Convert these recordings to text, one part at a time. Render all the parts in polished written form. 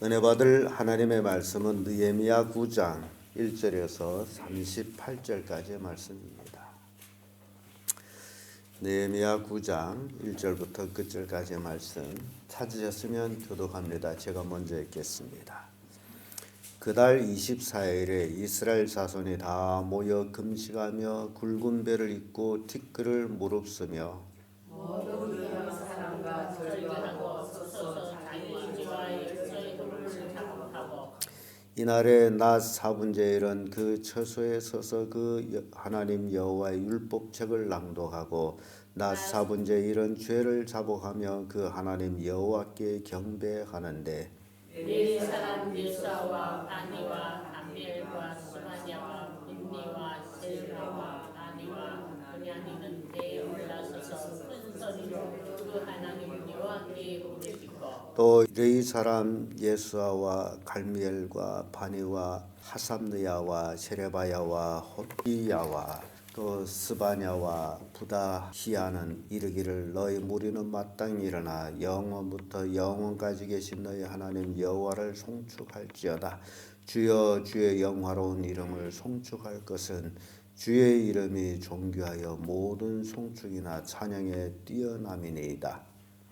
은혜 받을 하나님의 말씀은 느헤미야 9장 1절에서 38절까지의 말씀입니다. 느헤미야 9장 1절부터 끝절까지의 말씀 찾으셨으면 교독합니다. 제가 먼저 읽겠습니다. 그달 24일에 이스라엘 자손이 다 모여 금식하며 굵은 배를 입고 티끌을 무릅쓰며 이날에 낮 사분제일은 그 처소에 서서 그 하나님 여호와의 율법책을 낭독하고 낮 사분제일은 죄를 자복하며 그 하나님 여호와께 경배하는데 네 사람 예수와 바니와 암멜과 스바냐와 분니와 셀라와 바니와 분야니는 배에 올라서서 큰 소리로 그 하나님 여호와께 부르시고 또 레위 사람 예수아와 갈미엘과 바니와 하삼느야와 세레바야와 호띠야와 또 스바냐와 부다히야는 이르기를 너희 무리는 마땅히 일어나 영원부터 영원까지 계신 너희 하나님 여호와를 송축할지어다. 주여 주의 영화로운 이름을 송축할 것은 주의 이름이 존귀하여 모든 송축이나 찬양에 뛰어남이니이다.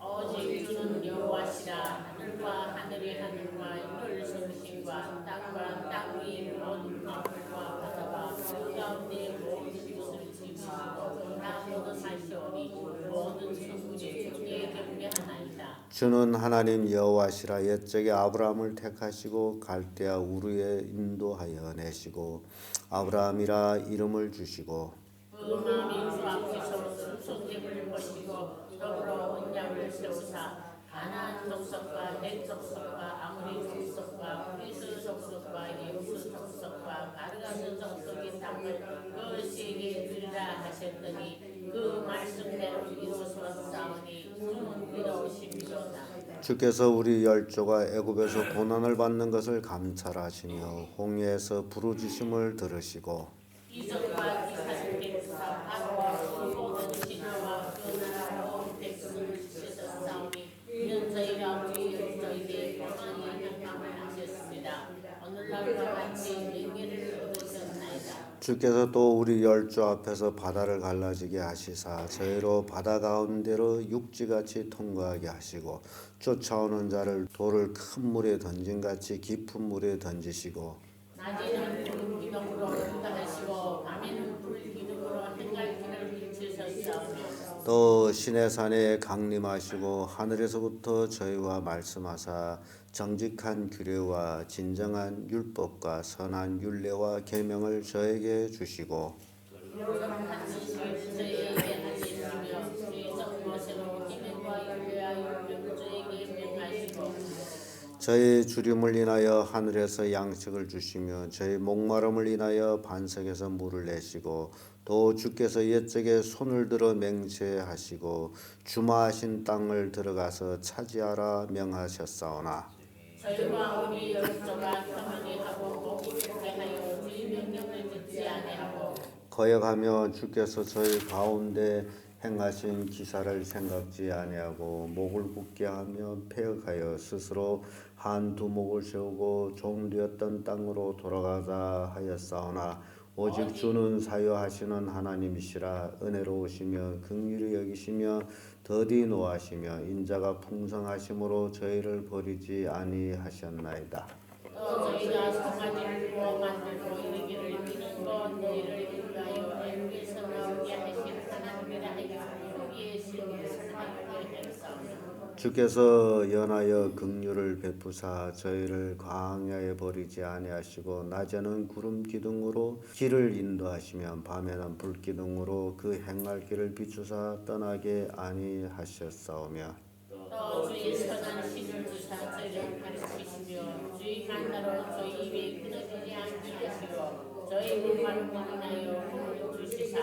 오직 주는 여호와시라. 하늘과 하늘의 하늘과 이를 성신과 땅과 땅 위의 모든 만물과 바다와 그 가운데 모든 것을 지으시고 다 모든 하시오니 모든 천국에 주께 경배하나이다. 주는 하나님 여호와시라. 옛적에 아브라함을 택하시고 갈대아 우르에 인도하여 내시고 아브라함이라 이름을 주시고 그 마음이 주 앞에서 순종됨을 보시고 더불어 언약을 세우사 가나안 족속과 헷 족속과 아모리 족속과 브리스 족속과 예부스 족속과 가르가스 족속의 땅을 그것에게 주리라 하셨더니 그 말씀대로 이루어졌사오니 주는 위로우심이로다. 주께서 우리 열조가 애굽에서 고난을 받는 것을 감찰하시며 홍해에서 부르짖음을 들으시고 이적과 기사를 베푸사 바로와 그 모든 지도와 그 나라 온 백성을 지키셨사오니 이는 저희가 우리 열조에게 평안의 영광을 하셨습니다. 오늘날과 같이 영예를 얻으셨나이다. 주께서 또 우리 열조 앞에서 바다를 갈라지게 하시사 저희로 바다 가운데로 육지같이 통과하게 하시고 쫓아오는 자를 돌을 큰 물에 던진같이 깊은 물에 던지시고 낮에는 구름 기둥으로 인도하시고 밤에는 불 기둥으로 한갈길을 비추셨사오니 또 시내산에 강림하시고 하늘에서부터 저희와 말씀하사 정직한 규례와 진정한 율법과 선한 율례와 계명을 저에게 주시고 요즘같이 저희에게 하시며 죄적 무엇으로 기능과 율례와 율법을 저에게 명하시고 저희 주림을 인하여 하늘에서 양식을 주시며 저희 목마름을 인하여 반석에서 물을 내시고 또 주께서 옛적에 손을 들어 맹세하시고 주마하신 땅을 들어가서 차지하라 명하셨사오나 저희와 우리 열조가 평안히 하고 복이 있게 하여 주의 명령을 듣지 아니하고 거역하며 주께서 저희 가운데 행하신 기사를 생각지 아니하고 목을 굳게 하며 폐역하여 스스로 한 두목을 세우고 종되었던 땅으로 돌아가자 하였사오나 오직 주는 사유하시는 하나님이시라. 은혜로우시며 긍휼히 여기시며 더디 노하시며 인자가 풍성하심으로 저희를 버리지 아니하셨나이다. 또 저희가 송아지를 구워 만들고 이르기를 이는 건 너희를 인도하여 애굽에서 나오게 하신 하나님이라 하여 후기의 신을 하나님께 했사오니 주께서 연하여 긍휼을 베푸사 저희를 광야에 버리지 아니하시고 낮에는 구름 기둥으로 길을 인도하시며 밤에는 불 기둥으로 그 행할 길을 비추사 떠나게 아니하셨사오며 또 주의 선한 신을 주사 저희를 가르치시며 주의 만나로 저희 입에 끊어지지 않게 하시고 저희 목마름을 인하여 물을 주시사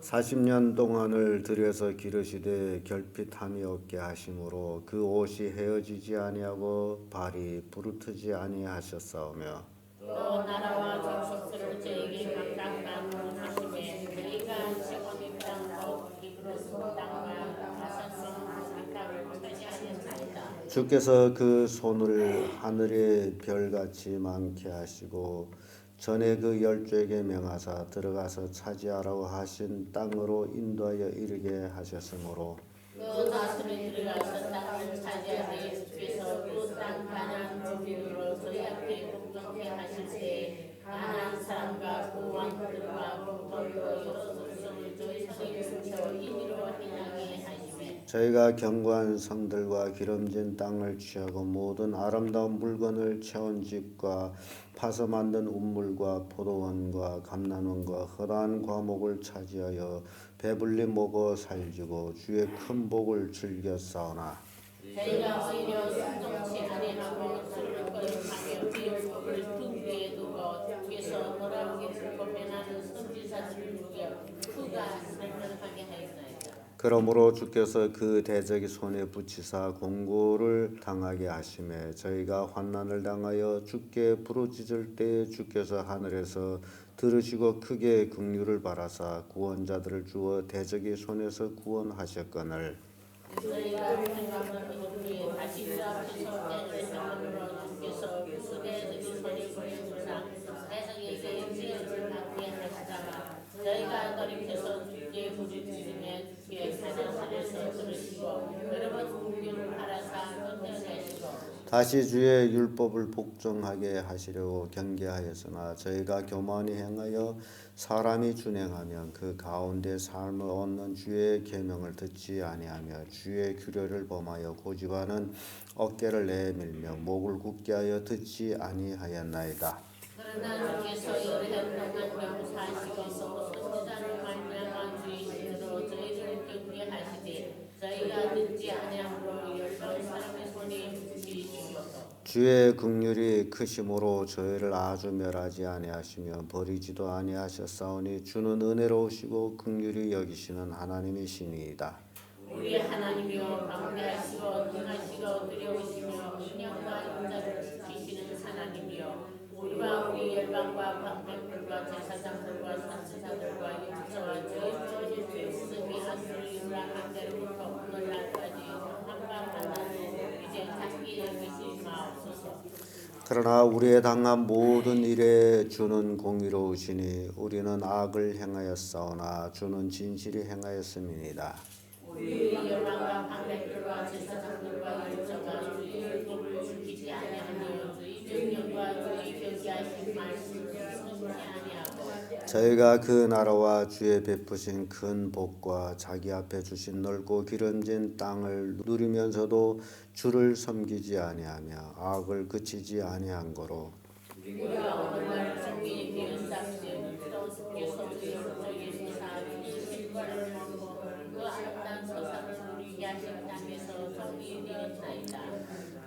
40년 동안을 들여서 기르시되 결핍함이 없게 하심으로 그 옷이 헤어지지 아니하고 발이 부르트지 아니하셨사오며 또 나라와 족속들을 저에게 각각 나누시매 저희가 시온의 땅 곧 히브로스 땅과 바산성 아스리카를 끝까지 하였나이다. 주께서 그 손을 하늘의 별같이 많게 하시고 전에 그 열조에게 명하사 들어가서 차지하라고 하신 땅으로 인도하여 이르게 하셨으므로 또 다스를 들어가서 땅을 차지하되 주께서 그 땅 가나안 주민으로 저희에게 공정케 하실 때 가나안 사람과 그 왕들과 공통도 여러 족속을 저희 손에 붙여 임의로 행하게 하시매 저희가 견고한 성들과 기름진 땅을 취하고 모든 아름다운 물건을 채운 집과 파서 만든 우물과 포도원과 감람원과 허다한 과목을 차지하여 배불리 먹어 살지고 주의 큰 복을 즐겨 싸우나 저희가 오히려 순종치 아니하고 술거릇하며 비율법을 등 위에 두고 주께서 돌아오기를 고면하는 선지자들을 죽여 그가 살면하게 하였나이다. 그러므로 주께서 그 대적의 손에 붙이사 공고를 당하게 하심에 저희가 환난을 당하여 주께 부르짖을 때에 주께서 하늘에서 들으시고 크게 긍휼을 바라사 구원자들을 주어 대적의 손에서 구원하셨거늘 저희가 생각하는 후에 다시 그 앞에서 때를 생각으로 주께서 그 대적의 손에 보내주사 대적에게 지혜를 받게 하시다가 저희가 돌이켜서 주께 부르짖으며 주께 하나님께서 들으시고 여러분 긍휼을 바라사 건너내시고 다시 주의 율법을 복종하게 하시려고 경계하였으나 저희가 교만히 행하여 사람이 준행하면 그 가운데 삶을 얻는 주의 계명을 듣지 아니하며 주의 규례를 범하여 고집하는 어깨를 내밀며 목을 굳게 하여 듣지 아니하였나이다. 그러나 주께서 이르한 동안 용서하시고 선지자를 말미암아 주의 신으로 저희를 경계하시되 저희가 듣지 아니함으로 열번 사람의 손에 붙이시옵소서. 주의 긍휼이 크심으로 저희를 아주 멸하지 아니하시며 버리지도 아니하셨사오니 주는 은혜로우시고 긍휼히 여기시는 하나님이시니이다. 우리 하나님이여 방대하시고 능하시고 두려우시며 은혜와 인자를 지키시는 하나님이여 우리와 우리 열방과 방백들과 제사장들과 선지자들과 용서와 저희 죄스미 안수를 유랑한 때로부터 오늘날까지 한밤하나도 이제 자기 여기시 마옵소서. 그러나 우리의 당한 모든 일에 주는 공의로우시니 우리는 악을 행하였사오나 주는 진실이 행하였음이니이다. 우리 열방과 방백들과 제사장들과 용서가 주의 율법을 지키지 아니하며 주의 명령과 주의 교지하신 말씀을 숨지 아니하고 저희가 그 나라와 주의 베푸신 큰 복과 자기 앞에 주신 넓고 기름진 땅을 누리면서도 주를 섬기지 아니하며 악을 그치지 아니한 거로 우리가 오늘날 정의의 비는 sap시는 주께서 우리 오른쪽에 사하니 신과를 먹고 그 아름다운 서사를 누리게 하신 땅에서 정의의 비는 나이다.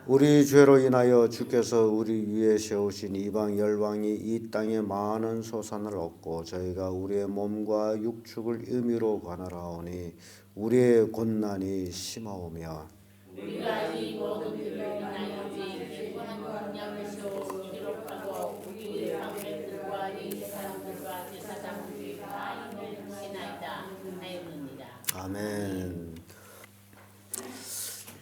우리 죄로 인하여 주께서 우리 위에 세우신 이방 열왕이 이 땅에 많은 소산을 얻고 저희가 우리의 몸과 육축을 의미로 관할하오니 우리의 곤난이 심하오며 우리가 이 모든 일을 인하여지 기구한 공약을 세워 기록하고 우리 방백들과 이 사람들과 제사장들이 다 임을 하시나이다 하였느니라. 아멘.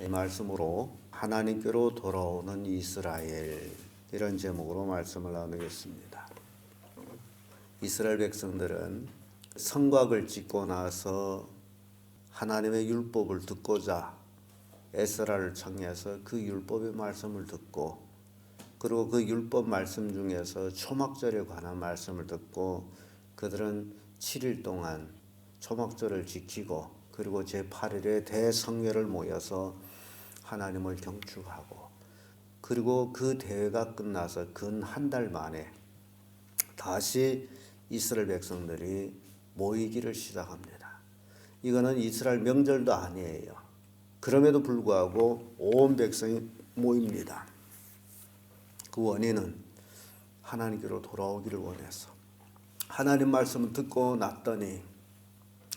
이 말씀으로 하나님께로 돌아오는 이스라엘 이런 제목으로 말씀을 나누겠습니다. 이스라엘 백성들은 성곽을 짓고 나서 하나님의 율법을 듣고자 에스라를 청해서 그 율법의 말씀을 듣고 그리고 그 율법 말씀 중에서 초막절에 관한 말씀을 듣고 그들은 7일 동안 초막절을 지키고 그리고 제8일에 대성회를 모여서 하나님을 경축하고 그리고 그 대회가 끝나서 근 한 달 만에 다시 이스라엘 백성들이 모이기를 시작합니다. 이거는 이스라엘 명절도 아니에요. 그럼에도 불구하고 온 백성이 모입니다. 그 원인은 하나님께로 돌아오기를 원해서 하나님 말씀을 듣고 났더니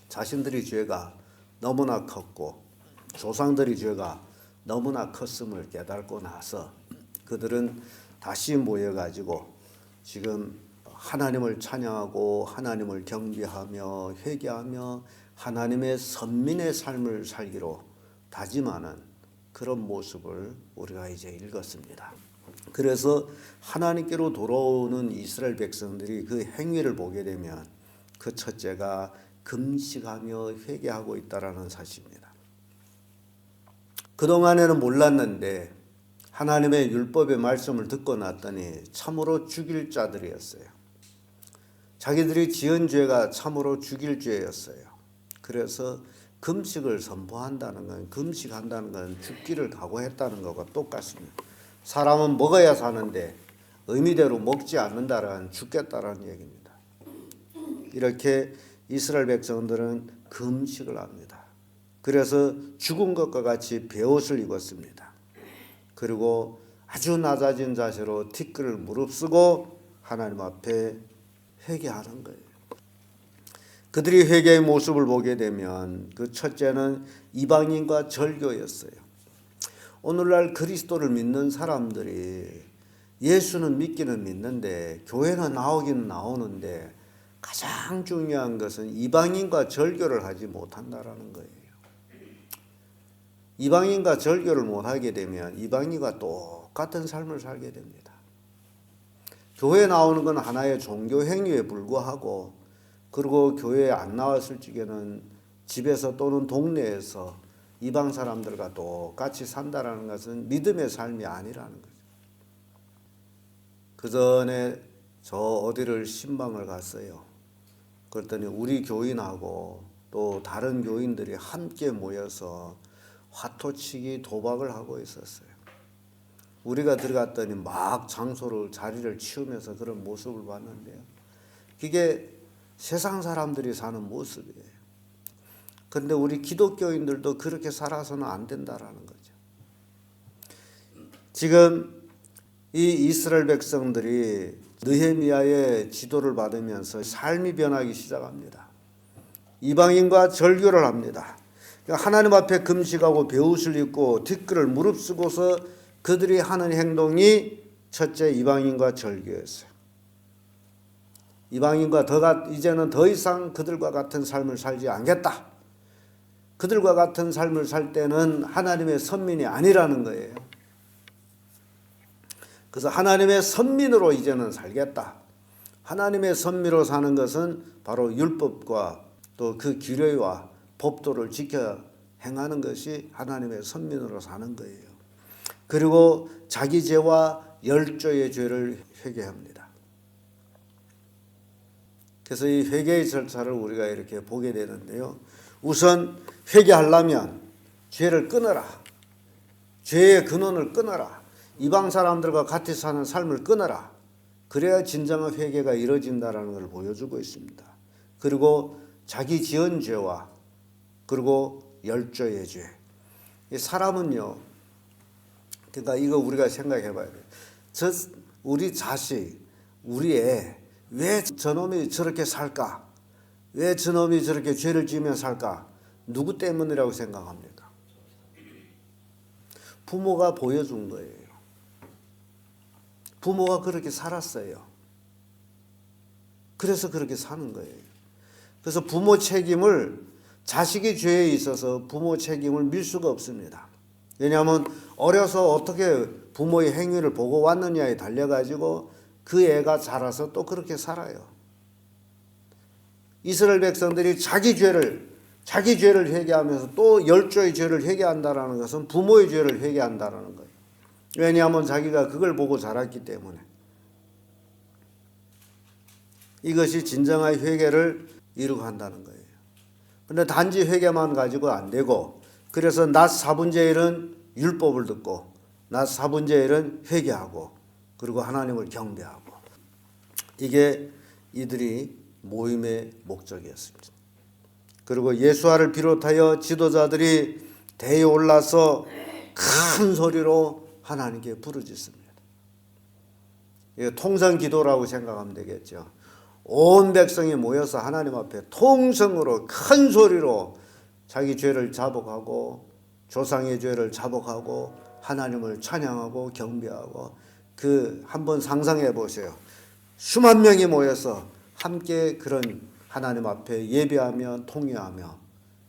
자신들의 죄가 너무나 컸고 조상들의 죄가 너무나 컸음을 깨닫고 나서 그들은 다시 모여가지고 지금 하나님을 찬양하고 하나님을 경배하며 회개하며 하나님의 선민의 삶을 살기로 다짐하는 그런 모습을 우리가 이제 읽었습니다. 그래서 하나님께로 돌아오는 이스라엘 백성들이 그 행위를 보게 되면 그 첫째가 금식하며 회개하고 있다라는 사실입니다. 그동안에는 몰랐는데 하나님의 율법의 말씀을 듣고 났더니 참으로 죽일 자들이었어요. 자기들이 지은 죄가 참으로 죽일 죄였어요. 그래서 금식을 선포한다는 건, 금식한다는 건 죽기를 각오했다는 것과 똑같습니다. 사람은 먹어야 사는데 의미대로 먹지 않는다란 죽겠다라는 얘기입니다. 이렇게 이스라엘 백성들은 금식을 합니다. 그래서 죽은 것과 같이 베옷을 입었습니다. 그리고 아주 낮아진 자세로 티끌을 무릅쓰고 하나님 앞에 회개하는 거예요. 그들이 회개의 모습을 보게 되면 그 첫째는 이방인과 절교였어요. 오늘날 그리스도를 믿는 사람들이 예수는 믿기는 믿는데 교회는 나오기는 나오는데 가장 중요한 것은 이방인과 절교를 하지 못한다라는 거예요. 이방인과 절교를 못하게 되면 이방인과 똑같은 삶을 살게 됩니다. 교회에 나오는 건 하나의 종교 행위에 불과하고, 그리고 교회에 안 나왔을 적에는 집에서 또는 동네에서 이방 사람들과 똑같이 산다라는 것은 믿음의 삶이 아니라는 거죠. 그 전에 저 어디를 신방을 갔어요. 그랬더니 우리 교인하고 또 다른 교인들이 함께 모여서 화토치기 도박을 하고 있었어요. 우리가 들어갔더니 막 장소를 자리를 치우면서 그런 모습을 봤는데요. 그게 세상 사람들이 사는 모습이에요. 그런데 우리 기독교인들도 그렇게 살아서는 안 된다라는 거죠. 지금 이 이스라엘 백성들이 느헤미야의 지도를 받으면서 삶이 변하기 시작합니다. 이방인과 절교를 합니다. 하나님 앞에 금식하고 베옷을 입고 티끌을 무릅쓰고서 그들이 하는 행동이 첫째 이방인과 절교였어요. 이방인과 이제는 더 이상 그들과 같은 삶을 살지 않겠다. 그들과 같은 삶을 살 때는 하나님의 선민이 아니라는 거예요. 그래서 하나님의 선민으로 이제는 살겠다. 하나님의 선민으로 사는 것은 바로 율법과 또 그 규례와 법도를 지켜 행하는 것이 하나님의 선민으로 사는 거예요. 그리고 자기 죄와 열조의 죄를 회개합니다. 그래서 이 회개의 절차를 우리가 이렇게 보게 되는데요. 우선 회개하려면 죄를 끊어라. 죄의 근원을 끊어라. 이방 사람들과 같이 사는 삶을 끊어라. 그래야 진정한 회개가 이루어진다는 걸 보여주고 있습니다. 그리고 자기 지은 죄와 그리고 열조의 죄. 이 사람은요, 그러니까 이거 우리가 생각해 봐야 돼요. 우리 자식, 우리 애, 왜 저놈이 저렇게 살까? 왜 저놈이 저렇게 죄를 지으며 살까? 누구 때문이라고 생각합니까? 부모가 보여준 거예요. 부모가 그렇게 살았어요. 그래서 그렇게 사는 거예요. 그래서 부모 책임을, 자식의 죄에 있어서 부모 책임을 밀 수가 없습니다. 왜냐하면 어려서 어떻게 부모의 행위를 보고 왔느냐에 달려가지고 그 애가 자라서 또 그렇게 살아요. 이스라엘 백성들이 자기 죄를 회개하면서 또 열조의 죄를 회개한다는 것은 부모의 죄를 회개한다는 거예요. 왜냐하면 자기가 그걸 보고 자랐기 때문에. 이것이 진정한 회개를 이루고 한다는 거예요. 그런데 단지 회개만 가지고 안 되고, 그래서 낮 4분제일은 율법을 듣고 낮 4분제일은 회개하고 그리고 하나님을 경배하고, 이게 이들이 모임의 목적이었습니다. 그리고 예수와를 비롯하여 지도자들이 대에 올라서 큰 소리로 하나님께 부르짖습니다. 이거 통성 기도라고 생각하면 되겠죠. 온 백성이 모여서 하나님 앞에 통성으로 큰 소리로 자기 죄를 자복하고 조상의 죄를 자복하고 하나님을 찬양하고 경배하고, 그 한번 상상해 보세요. 수만 명이 모여서 함께 그런 하나님 앞에 예배하며 통회하며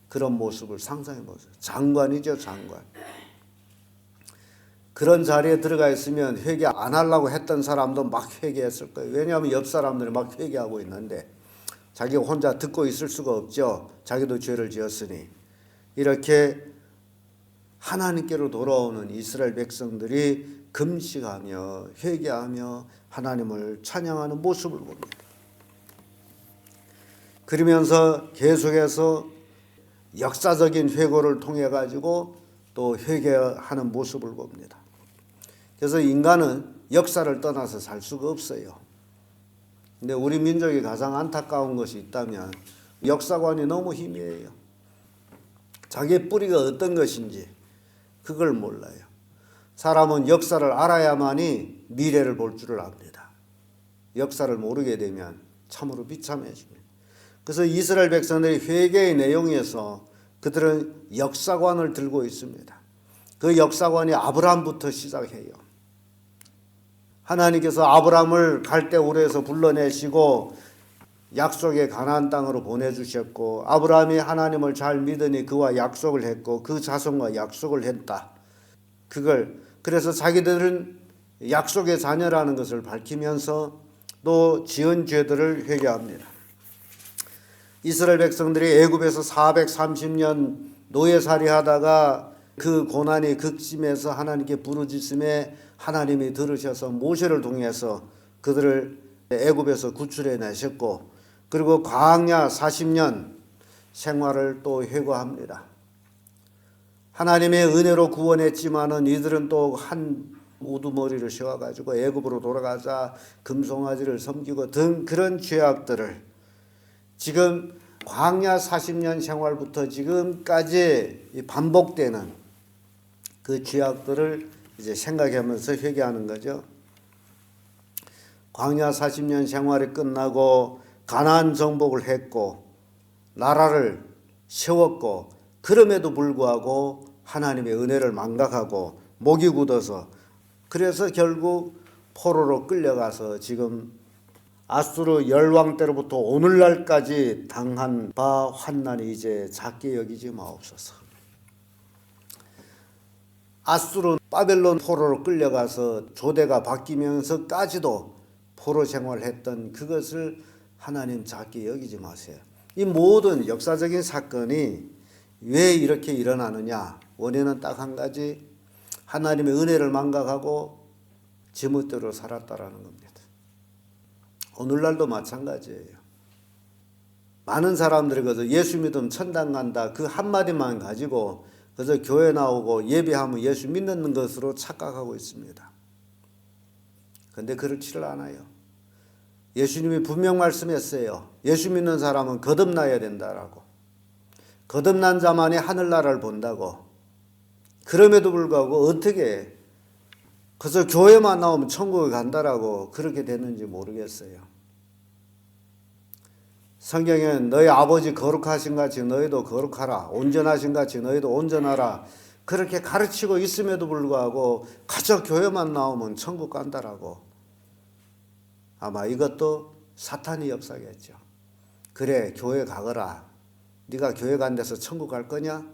그런 모습을 상상해 보세요. 장관이죠, 장관. 그런 자리에 들어가 있으면 회개 안 하려고 했던 사람도 막 회개했을 거예요. 왜냐하면 옆 사람들이 막 회개하고 있는데 자기가 혼자 듣고 있을 수가 없죠. 자기도 죄를 지었으니. 이렇게 하나님께로 돌아오는 이스라엘 백성들이 금식하며 회개하며 하나님을 찬양하는 모습을 봅니다. 그러면서 계속해서 역사적인 회고를 통해 가지고 또 회개하는 모습을 봅니다. 그래서 인간은 역사를 떠나서 살 수가 없어요. 근데 우리 민족이 가장 안타까운 것이 있다면 역사관이 너무 희미해요. 자기의 뿌리가 어떤 것인지 그걸 몰라요. 사람은 역사를 알아야만이 미래를 볼 줄을 압니다. 역사를 모르게 되면 참으로 비참해집니다. 그래서 이스라엘 백성들이 회개의 내용에서 그들은 역사관을 들고 있습니다. 그 역사관이 아브라함부터 시작해요. 하나님께서 아브라함을 갈대우르에서 불러내시고 약속의 가나안 땅으로 보내주셨고 아브라함이 하나님을 잘 믿으니 그와 약속을 했고 그 자손과 약속을 했다. 그래서 자기들은 약속의 자녀라는 것을 밝히면서 또 지은 죄들을 회개합니다. 이스라엘 백성들이 애굽에서 430년 노예살이 하다가 그 고난이 극심해서 하나님께 부르짖음에 하나님이 들으셔서 모세를 통해서 그들을 애굽에서 구출해 내셨고 그리고 광야 40년 생활을 또 회고합니다. 하나님의 은혜로 구원했지만은 이들은 또 한 우두머리를 세워가지고 애굽으로 돌아가자 금송아지를 섬기고 등 그런 죄악들을 지금 광야 40년 생활부터 지금까지 반복되는 그 죄악들을 이제 생각하면서 회개하는 거죠. 광야 40년 생활이 끝나고 가나안 정복을 했고 나라를 세웠고 그럼에도 불구하고 하나님의 은혜를 망각하고 목이 굳어서 그래서 결국 포로로 끌려가서 지금 아수르 열왕 때로부터 오늘날까지 당한 바 환난이 이제 작게 여기지 마옵소서. 아수르 바벨론 포로로 끌려가서 조대가 바뀌면서까지도 포로 생활했던 그것을 하나님 작게 여기지 마세요. 이 모든 역사적인 사건이 왜 이렇게 일어나느냐? 원인은 딱 한 가지, 하나님의 은혜를 망각하고 지멋대로 살았다라는 겁니다. 오늘날도 마찬가지예요. 많은 사람들이 그래서 예수 믿으면 천당 간다 그 한마디만 가지고 그래서 교회 나오고 예배하면 예수 믿는 것으로 착각하고 있습니다. 그런데 그렇지를 않아요. 예수님이 분명 말씀했어요. 예수 믿는 사람은 거듭나야 된다라고. 거듭난 자만이 하늘나라를 본다고. 그럼에도 불구하고 어떻게 그래서 교회만 나오면 천국에 간다라고 그렇게 됐는지 모르겠어요. 성경에는 너희 아버지 거룩하신 같이 너희도 거룩하라. 온전하신 같이 너희도 온전하라. 그렇게 가르치고 있음에도 불구하고 가서 교회만 나오면 천국 간다라고. 아마 이것도 사탄이 역사겠죠. 그래 교회 가거라. 네가 교회 간 데서 천국 갈 거냐?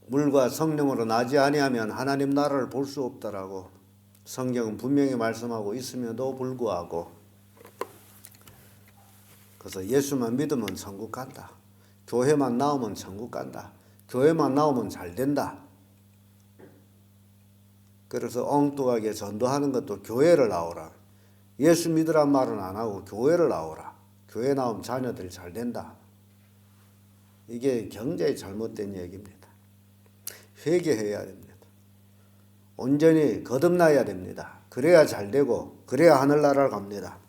물과 성령으로 나지 아니하면 하나님 나라를 볼 수 없다라고 성경은 분명히 말씀하고 있음에도 불구하고 그래서 예수만 믿으면 천국 간다. 교회만 나오면 천국 간다. 교회만 나오면 잘 된다. 그래서 엉뚱하게 전도하는 것도 교회를 나오라. 예수 믿으란 말은 안 하고 교회를 나오라. 교회 나오면 자녀들이 잘 된다. 이게 굉장히 잘못된 얘기입니다. 회개해야 됩니다. 온전히 거듭나야 됩니다. 그래야 잘 되고 그래야 하늘나라를 갑니다.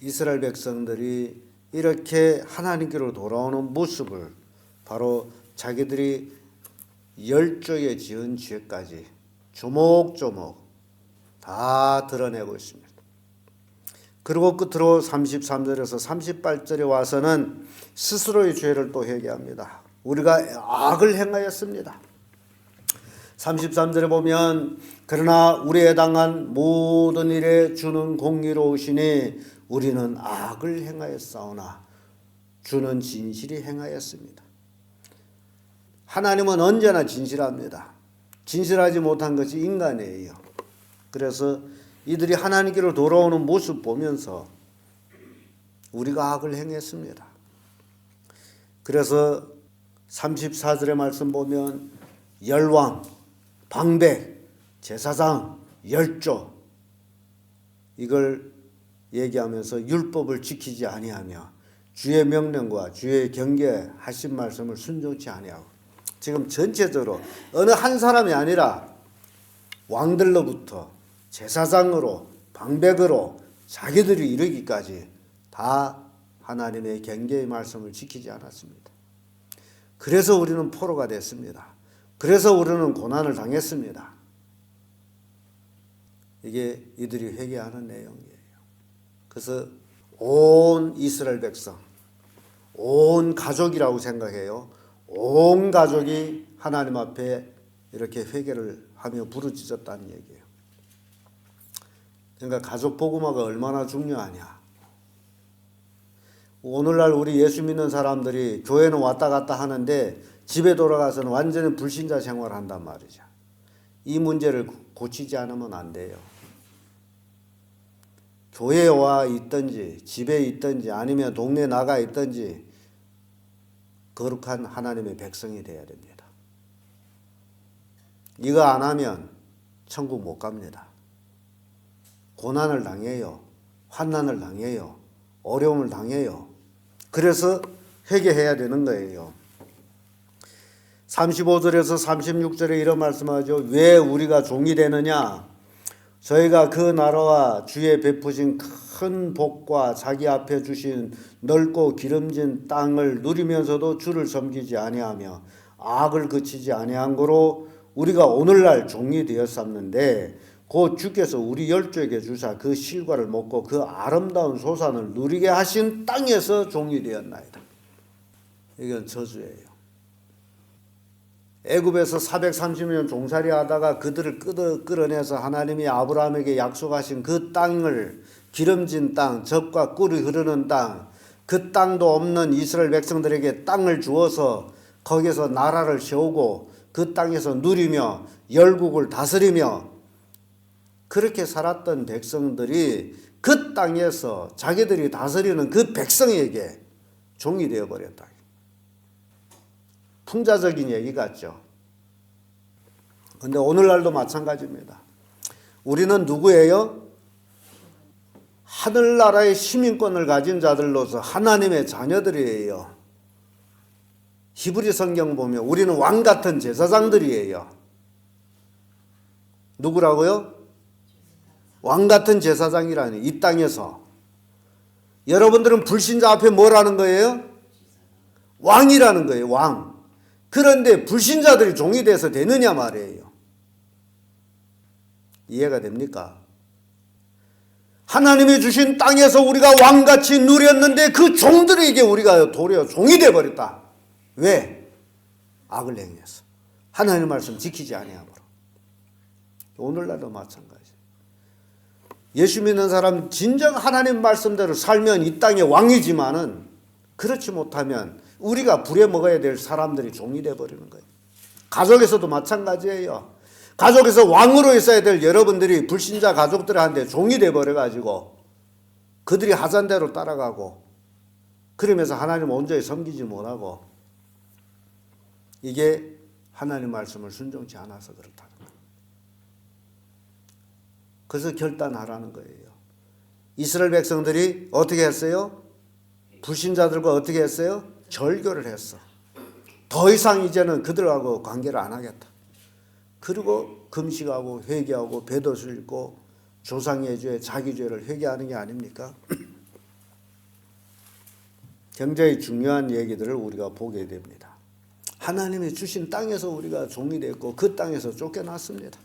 이스라엘 백성들이 이렇게 하나님께로 돌아오는 모습을 바로 자기들이 열조에 지은 죄까지 조목조목 다 드러내고 있습니다. 그리고 끝으로 33절에서 38절에 와서는 스스로의 죄를 또 회개합니다. 우리가 악을 행하였습니다. 33절에 보면 그러나 우리에 당한 모든 일에 주는 공의로우시니 우리는 악을 행하였사오나 주는 진실이 행하였습니다. 하나님은 언제나 진실합니다. 진실하지 못한 것이 인간이에요. 그래서 이들이 하나님께로 돌아오는 모습 보면서 우리가 악을 행했습니다. 그래서 34절의 말씀 보면 열왕, 방백, 제사장, 열조 이걸 얘기하면서 율법을 지키지 아니하며 주의 명령과 주의 경계하신 말씀을 순종치 아니하고 지금 전체적으로 어느 한 사람이 아니라 왕들로부터 제사장으로 방백으로 자기들이 이르기까지 다 하나님의 경계의 말씀을 지키지 않았습니다. 그래서 우리는 포로가 됐습니다. 그래서 우리는 고난을 당했습니다. 이게 이들이 회개하는 내용이에요. 그래서 온 이스라엘 백성, 온 가족이라고 생각해요. 온 가족이 하나님 앞에 이렇게 회개를 하며 부르짖었다는 얘기예요. 그러니까 가족 복음화가 얼마나 중요하냐. 오늘날 우리 예수 믿는 사람들이 교회는 왔다 갔다 하는데 집에 돌아가서는 완전히 불신자 생활을 한단 말이죠. 이 문제를 고치지 않으면 안 돼요. 교회에 와 있든지 집에 있든지 아니면 동네 나가 있든지 거룩한 하나님의 백성이 되어야 됩니다. 이거 안 하면 천국 못 갑니다. 고난을 당해요. 환난을 당해요. 어려움을 당해요. 그래서 회개해야 되는 거예요. 35절에서 36절에 이런 말씀하죠. 왜 우리가 종이 되느냐? 저희가 그 나라와 주의 베푸신 큰 복과 자기 앞에 주신 넓고 기름진 땅을 누리면서도 주를 섬기지 아니하며 악을 그치지 아니한 거로 우리가 오늘날 종이 되었었는데 곧 주께서 우리 열조에게 주사 그 실과를 먹고 그 아름다운 소산을 누리게 하신 땅에서 종이 되었나이다. 이건 저주예요. 애굽에서 430년 종살이 하다가 그들을 끌어내서 하나님이 아브라함에게 약속하신 그 땅을 기름진 땅, 젖과 꿀이 흐르는 땅, 그 땅도 없는 이스라엘 백성들에게 땅을 주어서 거기서 나라를 세우고 그 땅에서 누리며 열국을 다스리며 그렇게 살았던 백성들이 그 땅에서 자기들이 다스리는 그 백성에게 종이 되어버렸다. 풍자적인 얘기 같죠. 그런데 오늘날도 마찬가지입니다. 우리는 누구예요? 하늘나라의 시민권을 가진 자들로서 하나님의 자녀들이에요. 히브리 성경 보면 우리는 왕 같은 제사장들이에요. 누구라고요? 왕 같은 제사장이라니 이 땅에서. 여러분들은 불신자 앞에 뭐라는 거예요? 왕이라는 거예요. 왕. 그런데 불신자들이 종이 돼서 되느냐 말이에요. 이해가 됩니까? 하나님이 주신 땅에서 우리가 왕같이 누렸는데 그 종들에게 우리가 도리어 종이 되어버렸다. 왜? 악을 행해서. 하나님의 말씀 지키지 아니하므로. 오늘날도 마찬가지. 예수 믿는 사람 진정 하나님 말씀대로 살면 이 땅의 왕이지만은 그렇지 못하면 우리가 부려먹어야 될 사람들이 종이 되어버리는 거예요. 가족에서도 마찬가지예요. 가족에서 왕으로 있어야 될 여러분들이 불신자 가족들한테 종이 되어버려가지고 그들이 하자는 대로 따라가고 그러면서 하나님 온전히 섬기지 못하고 이게 하나님 말씀을 순종치 않아서 그렇다는 거예요. 그래서 결단하라는 거예요. 이스라엘 백성들이 어떻게 했어요? 불신자들과 어떻게 했어요? 절교를 했어. 더 이상 이제는 그들하고 관계를 안 하겠다. 그리고 금식하고 회개하고 배도를 읽고 조상의 죄, 자기 죄를 회개하는 게 아닙니까? 굉장히 중요한 얘기들을 우리가 보게 됩니다. 하나님이 주신 땅에서 우리가 종이 됐고 그 땅에서 쫓겨났습니다.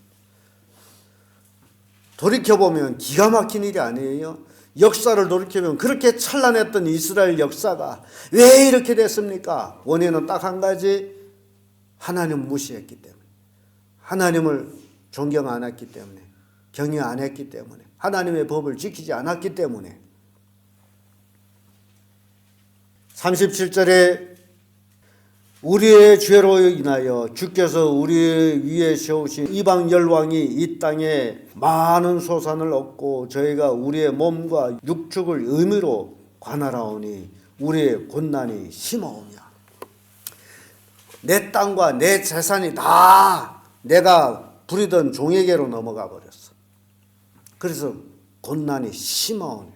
돌이켜보면 기가 막힌 일이 아니에요. 역사를 돌이켜보면 그렇게 찬란했던 이스라엘 역사가 왜 이렇게 됐습니까? 원인은 딱 한 가지, 하나님을 무시했기 때문에, 하나님을 존경 안 했기 때문에, 경외 안 했기 때문에, 하나님의 법을 지키지 않았기 때문에. 37절에 우리의 죄로 인하여 주께서 우리 위에 세우신 이방 열왕이 이 땅에 많은 소산을 얻고 저희가 우리의 몸과 육축을 의무로 관할하오니 우리의 곤난이 심하오며. 내 땅과 내 재산이 다 내가 부리던 종에게로 넘어가 버렸어. 그래서 곤난이 심하오니.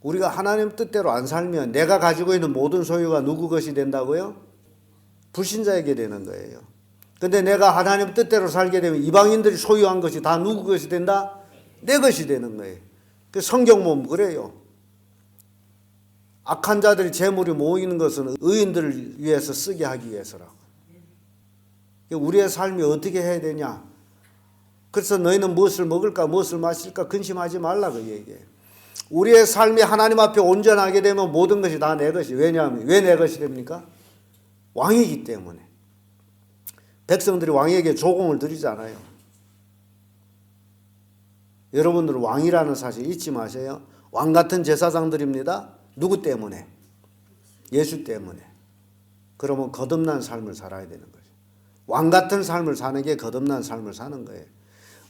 우리가 하나님 뜻대로 안 살면 내가 가지고 있는 모든 소유가 누구 것이 된다고요? 불신자에게 되는 거예요. 근데 내가 하나님 뜻대로 살게 되면 이방인들이 소유한 것이 다 누구 것이 된다? 내 것이 되는 거예요. 그 성경 보면 그래요. 악한 자들이 재물이 모이는 것은 의인들을 위해서 쓰게 하기 위해서라고. 우리의 삶이 어떻게 해야 되냐? 그래서 너희는 무엇을 먹을까 무엇을 마실까 근심하지 말라고 얘기해요. 우리의 삶이 하나님 앞에 온전하게 되면 모든 것이 다 내 것이. 왜냐하면 왜 내 것이 됩니까? 왕이기 때문에. 백성들이 왕에게 조공을 드리잖아요. 여러분들은 왕이라는 사실 잊지 마세요. 왕 같은 제사장들입니다. 누구 때문에? 예수 때문에. 그러면 거듭난 삶을 살아야 되는 거죠. 왕 같은 삶을 사는 게 거듭난 삶을 사는 거예요.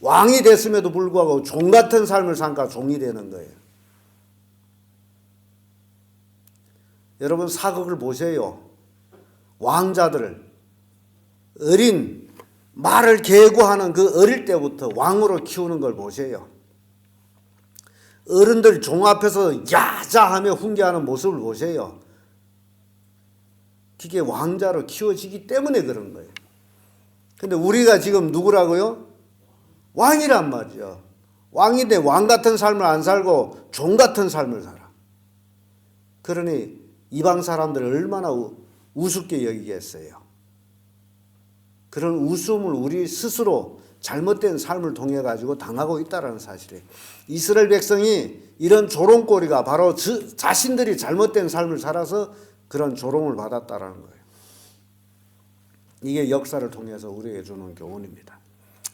왕이 됐음에도 불구하고 종 같은 삶을 사니까 종이 되는 거예요. 여러분 사극을 보세요. 왕자들을 어린 말을 계고하는 그 어릴 때부터 왕으로 키우는 걸 보세요. 어른들 종 앞에서 야자하며 훈계하는 모습을 보세요. 그게 왕자로 키워지기 때문에 그런 거예요. 근데 우리가 지금 누구라고요? 왕이란 말이죠. 왕인데 왕 같은 삶을 안 살고 종 같은 삶을 살아. 그러니 이방 사람들을 얼마나 우습게 여기겠어요. 그런 우스움을 우리 스스로 잘못된 삶을 통해 가지고 당하고 있다는 사실이에요. 이스라엘 백성이 이런 조롱거리가 바로 자신들이 잘못된 삶을 살아서 그런 조롱을 받았다는 거예요. 이게 역사를 통해서 우리에게 주는 교훈입니다.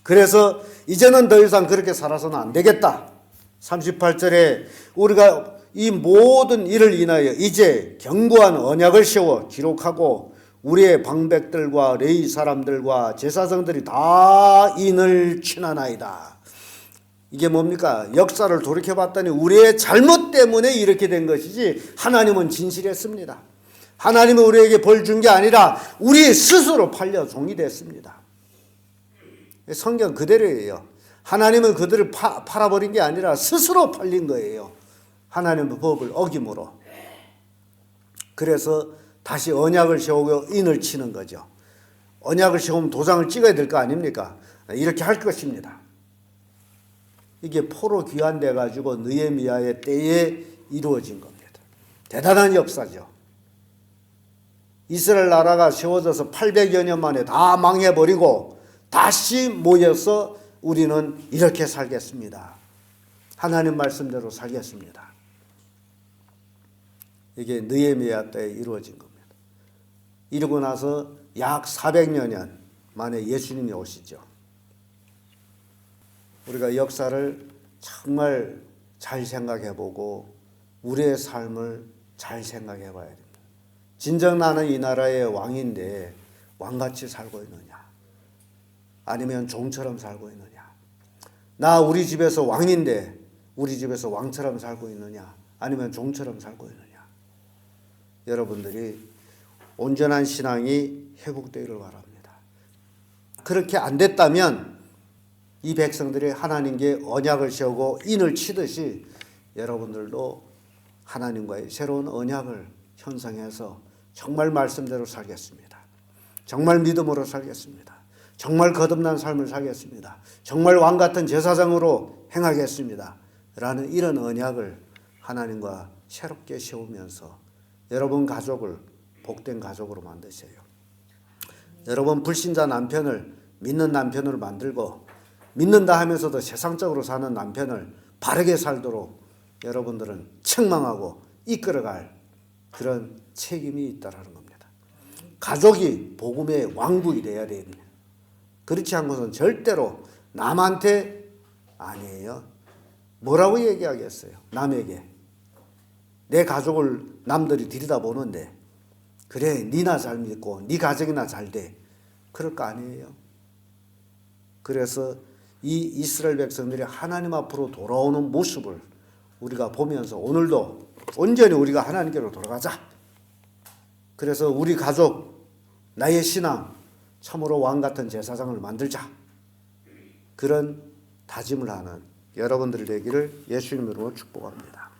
그래서 이제는 더 이상 그렇게 살아서는 안 되겠다. 38절에 우리가 이 모든 일을 인하여 이제 견고한 언약을 세워 기록하고 우리의 방백들과 레위 사람들과 제사장들이 다 인을 친하나이다. 이게 뭡니까? 역사를 돌이켜봤더니 우리의 잘못 때문에 이렇게 된 것이지 하나님은 진실했습니다. 하나님은 우리에게 벌 준 게 아니라 우리 스스로 팔려 종이 됐습니다. 성경 그대로예요. 하나님은 그들을 팔아버린 게 아니라 스스로 팔린 거예요. 하나님의 법을 어김으로. 그래서 다시 언약을 세우고 인을 치는 거죠. 언약을 세우면 도장을 찍어야 될 거 아닙니까? 이렇게 할 것입니다. 이게 포로 귀환돼 가지고 느헤미야의 때에 이루어진 겁니다. 대단한 역사죠. 이스라엘 나라가 세워져서 800여 년 만에 다 망해버리고 다시 모여서 우리는 이렇게 살겠습니다. 하나님 말씀대로 살겠습니다. 이게 느헤미야 때에 이루어진 겁니다. 이러고 나서 약 400여 년 만에 예수님이 오시죠. 우리가 역사를 정말 잘 생각해보고 우리의 삶을 잘 생각해봐야 됩니다. 진정 나는 이 나라의 왕인데 왕같이 살고 있느냐? 아니면 종처럼 살고 있느냐? 나 우리 집에서 왕인데 우리 집에서 왕처럼 살고 있느냐? 아니면 종처럼 살고 있느냐? 여러분들이 온전한 신앙이 회복되기를 바랍니다. 그렇게 안 됐다면 이 백성들이 하나님께 언약을 세우고 인을 치듯이 여러분들도 하나님과의 새로운 언약을 형성해서 정말 말씀대로 살겠습니다. 정말 믿음으로 살겠습니다. 정말 거듭난 삶을 살겠습니다. 정말 왕같은 제사장으로 행하겠습니다. 라는 이런 언약을 하나님과 새롭게 세우면서 여러분 가족을 복된 가족으로 만드세요. 여러분 불신자 남편을 믿는 남편으로 만들고 믿는다 하면서도 세상적으로 사는 남편을 바르게 살도록 여러분들은 책망하고 이끌어갈 그런 책임이 있다는 겁니다. 가족이 복음의 왕국이 되어야 됩니다. 그렇지 않고서는 절대로 남한테 아니에요. 뭐라고 얘기하겠어요? 남에게. 내 가족을 남들이 들여다보는데 그래 니나 잘 믿고 니 가정이나 잘 돼. 그럴 거 아니에요. 그래서 이 이스라엘 백성들이 하나님 앞으로 돌아오는 모습을 우리가 보면서 오늘도 온전히 우리가 하나님께로 돌아가자. 그래서 우리 가족, 나의 신앙 참으로 왕같은 제사장을 만들자. 그런 다짐을 하는 여러분들이 되기를 예수님 이름으로 축복합니다.